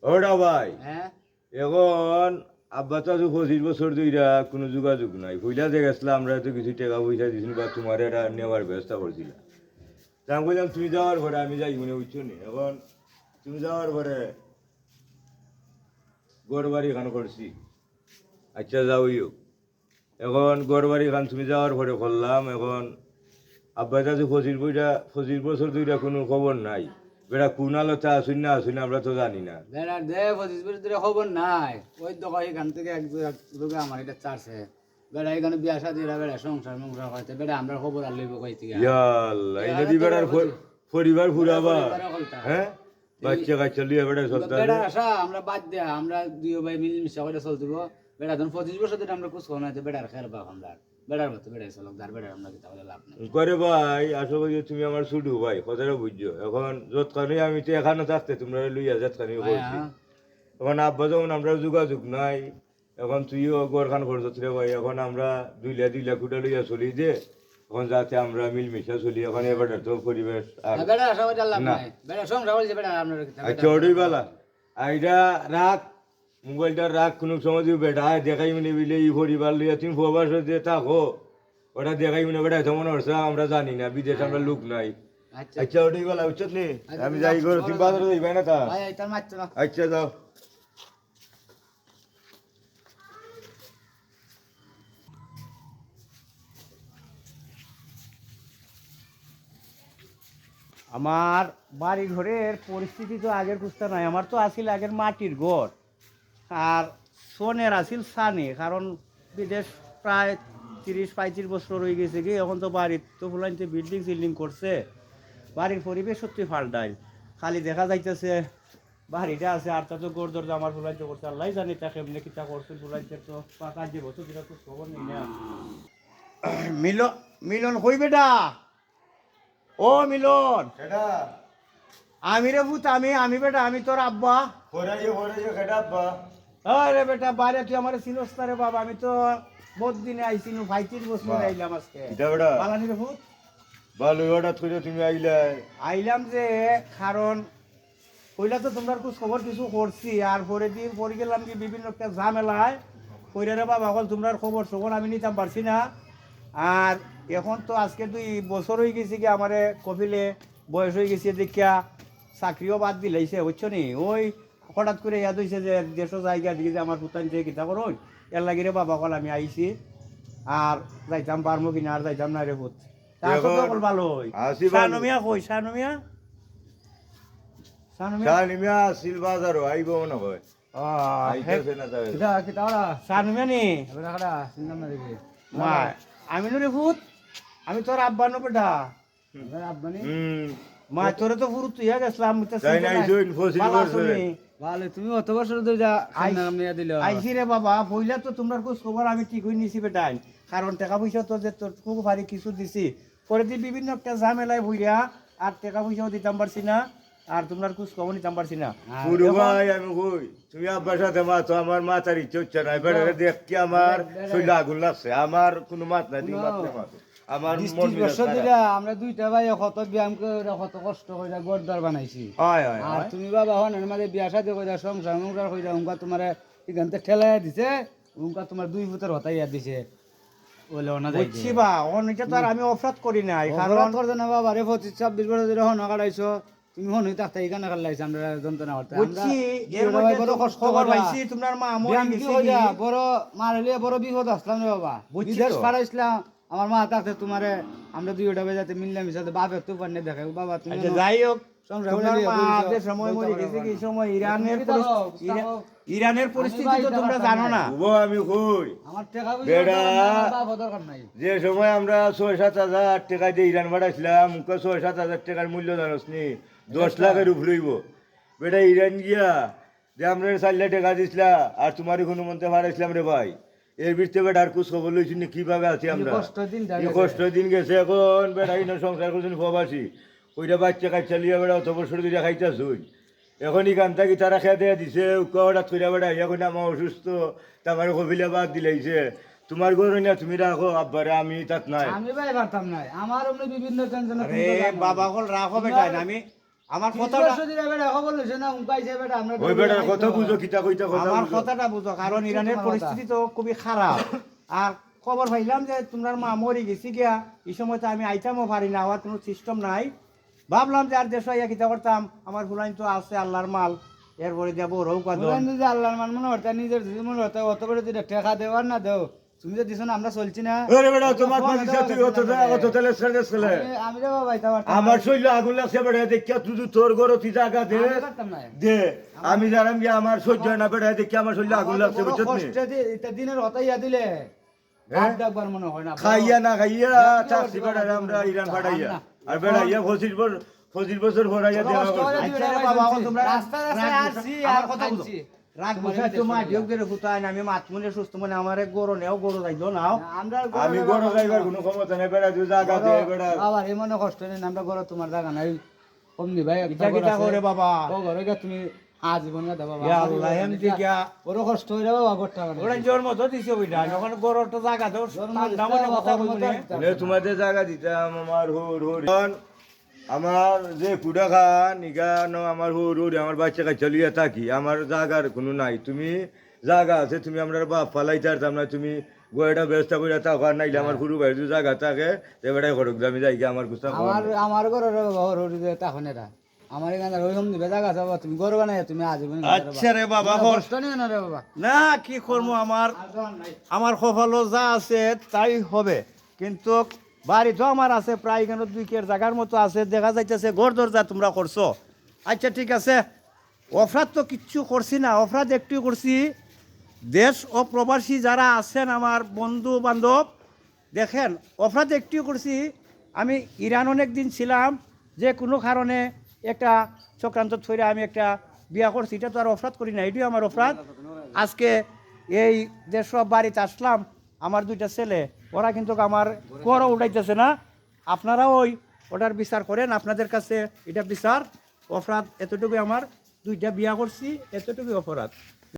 ওটা ভাই হ্যাঁ এখন আব্বা তো আজ 25 বছর ধইরা কোনো যোগাযোগ নাই কইলা যে গেছিলাম আমরা তো কিছু টাকা পয়সা দিছিল বা তোমার এটা নেওয়ার ব্যবস্থা করছিলাম তা আমি বললাম তুমি যাওয়ার পরে আমি যাই মনে বুঝছো নি এখন তুমি যাওয়ার পরে গড় বাড়ি খান করছি আচ্ছা যাওইও এখন গড় বাড়ি খান তুমি যাওয়ার পরে করলাম এখন আব্বা তো 25 বছর ধইরা কোনো খবর নাই বেটা কোন আলোতে আসুন না আসুন আমরা তো জানি না বেড়ার দে 25 বছর ধরে খবর নাই ওই তো এখান থেকে এক লোকে আমার এটা চারছে বেড়া এখানে বিয়া শাদি বেড়া সংসার মংসার হইতে বেড়া আমরা খবর আর লইব কই থেকে ইয়াল্লা এটা দি বেড়ার পরিবার ফুরাবা হ্যাঁ বাচ্চা কাচ্চা লিয়ে বেড়া চলতে বেড়া আসা আমরা বাদ দেয়া আমরা দুই ভাই মিল মিশা করে চলতেব বেড়া ধরুন 25 বছর ধরে আমরা কুছ না বেড়ার খেয়াল পাক আমরা বেড়ার মতো বেড়াই চলক দার বেড়ার আমরা কি তাহলে লাভ নাই করে ভাই আসো ভাই তুমি আমার ছুটু ভাই কথাটা বুঝছো এখন যতখানি আমি তো এখানে থাকতে তোমরা লইয়া যতখানি বলছি এখন আব্বা যখন আমরা যোগাযোগ নাই এখন তুইও গড়খান করছ রে ভাই এখন আমরা 2 লাখ কুটা লইয়া চলি যে এখন যাতে আমরা মিলমিশা চলি এখন এবার তো পরিবেশ আর বেড়া আসা করে লাভ নাই বেড়া সংসার হইছে বেড়া আপনার আচ্ছা ওটাই বালা আইডা রাখ মোবাইলটা রাখ কোনো সময় তুই বেটা দেখাই মানে বিলে ই পরিবার লইয়া তুমি প্রবাস যে থাকো ওটা দেখাই মানে বেটা তেমন হচ্ছে আমরা জানি না বিদেশ আমরা লোক নাই আচ্ছা ওটাই বালা উচিত নি আমি যাই করো তুমি বাজারে যাইবে না তা ভাই তার মারছো না আচ্ছা যাও আমার বাড়ি ঘরের পরিস্থিতি তো আগের কুস্তা নাই আমার তো আসিল আগের মাটির ঘর আর সোনের আসিল সানে কারণ বিদেশ প্রায় 30-35 বছর হয়ে গেছে কি এখন তো বাড়ির তো ফুলাইতে বিল্ডিং সিল্ডিং করছে বাড়ির পরিবেশ সত্যি ফাল্টাইল খালি দেখা যাইতেছে বাড়িটা আছে আর তা তো গোর দরজা আমার ফুলাইতে করছে আল্লাহ জানি তাকে এমনি কিতা করছে ফুলাইতে তো কাজ যে বছর যেটা তো খবর নেই না মিলন কই বেটা ও মিলন এটা আমি রে ভূত আমি বেটা আমি তোর আব্বা হরাইয়ে খেটা আব্বা আরে বেটা বাইরে তুই আমার চিনস না রে বাবা আমি তো বহুত দিনে আইছিনু 35 বছর আইলাম আজকে এটা বেটা পালানি রে ভূত ভালো হঠাৎ করে তুমি আইলে আইলাম যে কারণ কইলা তো তোমরা খবর কিছু করছি আর পরে দিন পরে গেলাম কি বিভিন্ন একটা ঝামেলায় কইরা রে বাবা বল তোমরা খবর সবর আমি নিতাম পারছি না আর এখন তো আজকে 2 বছর হয়ে গেছে কি আমারে কপিলে বয়স হয়ে গেছে দেখিয়া চাকরিও বাদ দিলাইছে বুঝছো নি ওই হঠাৎ করে ইয়াদ হয়েছে যে দেশও জায়গা দিকে যে আমার পুতান থেকে কিতা করো এর লাগিরে বাবা কল আমি আইছি আর যাইতাম পারবো কিনা আর যাইতাম না রে পুত তারপর ভালো সানুমিয়া কই সানুমিয়া সানুমিয়া আসিল বাজারও আইব মনে হয় আইতেছে না তাই কিটা কিটা ওরা সানুমিয়া নি বেড়া খাড়া চিন্তা না দেখি মা আমি রে ভূত আমি তোর আব্বা নো বেটা বেড়া আব্বানি মা তোরে তো পুরো তুই গেছলাম তাই নাই জইন ফসিল করছে ভালো তুমি অত বছর ধরে যা নাম নিয়ে দিল আইছি রে বাবা পইলা তো তোমরা খবর আমি ঠিক হই নিছি বেটাই কারণ টাকা পয়সা তো যে তোর খুব ভারী কিছু দিছি পরে দিয়ে বিভিন্ন একটা ঝামেলায় ভুইরা আর টাকা পয়সাও দিতাম পারছি না আর তোমরা খবর নিতাম পারছি না পুরো ভাই আমি কই তুমি আব্বার সাথে মা তো আমার মাথার ইচ্ছে হচ্ছে না এবারে দেখ কি আমার শরীরে আগুন লাগছে আমার কোনো মাত নাই তুমি মাত নাই আমার মন বছর দিলা আমরা দুইটা ভাই কত ব্যায়াম করে কত কষ্ট করে গড়দার বানাইছি হয় হয় আর তুমি বাবা হন আমাদের বিয়া শাদি কইরা সংসার সংসার কইরা উনকা তোমার এখান থেকে ঠেলাইয়া দিছে উনকা তোমার 2 ফুটের হতাইয়া দিছে বলে ওনা যাই বুঝছি বা অনেকটা তো আর আমি অপরাধ করি নাই কারণ কারণ করতে না বাবা রে 25-26 বছর ধরে হন কাটাইছো তুমি হন হইতা তাই এখানে কাটাইছো আমরা যন্ত্রণা করতে বুঝছি এর মধ্যে বড় কষ্ট খবর পাইছি তোমরা মা মরে গেছে হইয়া বড় মারলে বড় বিপদ আসলাম রে বাবা বুঝছি বিদেশ তো। পারাইছিলাম আমার মা তাতে তোমারে আমরা দুইটা বেজাতে মিললাম মিশাতে বাপের তুফান নিয়ে দেখাই বাবা তুমি আচ্ছা যাই হোক সংসার তোমার করে মা বলছো, যে সময় মরে বলতে গেছে পারো কি না। সময় তাকাও। ইরানের পরিস্থিতি তো তোমরা জানো না ও আমি কই আমার টাকা বেড়া। বাবা দরকার নাই যে সময় আমরা 6-7 হাজার টাকা দিয়ে ইরান বাড়াইছিলাম 6-7 হাজার টাকার মূল্য জানোস নি 10 লাখের উপরইব বেটা ইরান গিয়া যে আমরা 4 লাখ টাকা দিছিলা আর তোমার কোনো মন্তে বাড়াইছিলাম রে ভাই এর ভিতরে বেটা আর কুছ খবর লইছি নি কিভাবে আছি আমরা কষ্ট দিন এই কষ্ট দিন গেছে এখন বেটা ইন সংসার করছেন প্রবাসী ওইটা বাচ্চা কাচ্চা লিয়া বেড়া অত বছর দিয়ে খাইতেছ এখন এখান থেকে তারা খেয়ে দিয়ে দিছে হঠাৎ করে বেড়া এখন আমার অসুস্থ তারপরে কবিলা বাদ দিলাইছে তোমার গরু না তুমি রাখো আব্বারে আমি তাত নাই আমি ভাই পারতাম নাই আমার অমনি বিভিন্ন টেনশন আরে বাবা কল রাখো বেটা আমি আমার 30 কথাটা বছর ধরে বেটা খবর লইছে না উনকাইছে বেটা আমরা ওই বেটার কথা বুঝো কিতা কইতা কথা আমার বুঝো। কথাটা বুঝো, কারণ ইরানের পরিস্থিতি তো খুবই খারাপ। আর খবর পাইলাম যে তোমার মা মরে গেছি গিয়া, এই সময় তো আমি আইতামও পারি না, আমার কোনো সিস্টেম নাই। ভাবলাম যে আর দেশ ইয়া কিতা করতাম, আমার হুলাইন তো আছে আল্লাহর মাল, এরপরে যাবো রৌকা দো। বলেন যে আল্লাহর মান মনে হতে নিজের যদি মনে হতে অত করে যদি টেকা দেওয়ার না দেও, তুমি যে দিছো না আমরা চলছি না। ওরে বেটা তোমার দিছে তুই অত তেলে ছেলে ছেলে আমি রে বাবা এটা আমার শরীরে আগুন লাগছে বেটা দেখিয়া তুই তোর ঘরে তুই জায়গা দে করতাম না। দে আমি জানাম যে আমার সহ্য হয় না বেটা দেখিয়া আমার শরীরে আগুন লাগছে বুঝছত নি কষ্টে দিয়ে এটা দিনের হতাইয়া দিলে হ্যাঁ? বাপ ডাকবার মনে হয় না। খাইয়া না খাইয়া চাকরি বেটা আমরা ইরান পাঠাইয়া আর বেটা ইয়া 25 বছর ভরাইয়া দেওয়া কষ্ট করে হয়েছে। দিবে আচ্ছা রে ভাই, বাবা, শুনছি। তোমরা রাস্তায় রাস্তায় রাগ আসছি, গুছা- আর আমার কথা বুঝো। খাইছি। রাগ তোমার গুছাই এতে তো মা শুনিয়া। ঢিউক করে হুতায় না, আমি মাতমুনে সুস্থ মনে আমার গরু নেও, গরু যাইলো নাও। আমরা আমি গরো যাইবার কোনো ক্ষমতা নেই বেটা তুই জায়গা দে বেটা আবার এই মনে কষ্ট নেই আমরা ঘরে তোমার জায়গা নাই কমনি ভাই ইটা কিটা করে বাবা, ও ঘরে গিয়া তুমি আজীবন না দেবা ইয়া আল্লাহ এমনি গিয়া বড় কষ্ট হইরা বাবা ঘরটা ওরা জন্ম তো দিছে ওইটা, যখন গরুর তো জায়গা দাও, ঠান্ডা মনে কথা বলবো নে তোমাদের জায়গা দিতাম আমার হুর হুর আমার যে কুড়া খান ইগানো আমার হুর হুর আমার বাচ্চা কাছে লিয়ে থাকি আমার জায়গার কোনো নাই তুমি জায়গা আছে তুমি আমরা বাপ ফালাইতে পারতাম না তুমি গোয়াটা ব্যবস্থা করে থাকো আর নাইলে আমার হুরু ভাই যদি জায়গা থাকে এবারে করুক আমি যাই গিয়ে আমার গুছা আমার ঘরে বাবা ঘর তখন এরা আমার এখানে ওইরকম দিবে জায়গা আছে বাবা তুমি গরু বানাই তুমি আজীবন আচ্ছা রে বাবা, কষ্ট নেই না রে বাবা না কি করবো, আমার কপালও যা আছে তাই হবে। কিন্তু বাড়ি তো আমার আছে প্রায় এখানে 2 কের জায়গার মতো আছে, দেখা যাইতেছে ঘর দরজা তোমরা করছো। আচ্ছা ঠিক আছে, অপরাধ তো কিচ্ছু করছি না, অপরাধ একটু করছি। দেশ ও প্রবাসী যারা আছেন আমার বন্ধু বান্ধব, দেখেন অপরাধ একটু করছি। আমি ইরান অনেক দিন ছিলাম, যে কোনো কারণে একটা চক্রান্ত থইরা আমি একটা বিয়া করছি, এটা তো আর অপরাধ করি না, এটিও আমার অপরাধ। আজকে এই দেশ বাড়িতে আসলাম, আমার 2টা ছেলে, ওরা কিন্তু আমার করও উঠাইতেছে না। আপনারা ওটার বিচার করেন, আপনাদের কাছে এটা বিচার। অপরাধ এতটুকু, আমার 2টা বিয়া করছি, এতটুকুই অপরাধ।